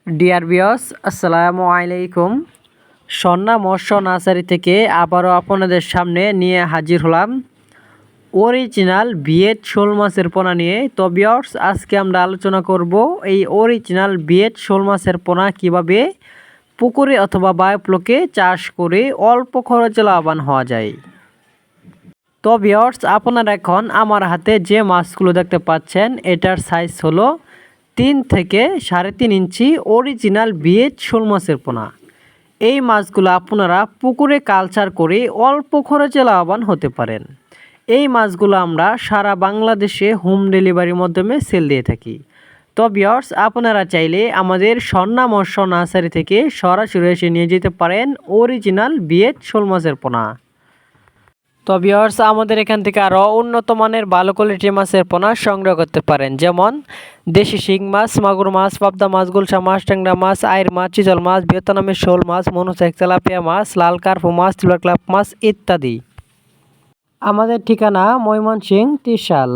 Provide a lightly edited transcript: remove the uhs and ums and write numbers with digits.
Dear viewers, আসসালামু আলাইকুম। স্বর্ণা মৎস্য নার্সারি থেকে আবারও আপনাদের সামনে নিয়ে হাজির হলাম অরিজিনাল বিয়েট শোল মাছের পোনা নিয়ে। তো ভিউয়ার্স, আজকে আমরা আলোচনা করব এই অরিজিনাল বিয়েট শোল মাছের পোনা কিভাবে পুকুরে অথবা বায়োফ্লোকে চাষ করে অল্প খরচে লাভবান হওয়া যায়। তো ভিউয়ার্স, আপনারা এখন আমার হাতে যে মাছগুলো দেখতে পাচ্ছেন, এটার সাইজ হলো 3 থেকে 3.5 ইঞ্চি অরিজিনাল বিয়েট শোল মাছের পোনা। এই মাছগুলো আপনারা পুকুরে কালচার করে অল্প খরচে লাভবান হতে পারেন। এই মাছগুলো আমরা সারা বাংলাদেশে হোম ডেলিভারির মাধ্যমে সেল দিয়ে থাকি। তো ভিউয়ার্স, আপনারা চাইলে আমাদের স্বর্ণা মৎস্য নার্সারি থেকে সরাসরি এসে নিয়ে যেতে পারেন অরিজিনাল বিয়েট শোল মাছের পোনা। তো ভিউয়ার্স, আমাদের এখান থেকে আরও উন্নত মানের ভালো কোয়ালিটির মাছের পোনা সংগ্রহ করতে পারেন, যেমন দেশি শিং মাছ, মাগুর মাছ, পাবদা মাছ, গুলশা মাছ, ট্যাংরা মাছ, আইর মাছ, চিতল মাছ, ভিয়েতনামের শোল মাছ, মনোসেক তেলাপিয়া মাছ, লাল কার্পু মাছ, সিলভার ক্লাব মাছ ইত্যাদি। আমাদের ঠিকানা ময়মনসিংহ, ত্রিশাল।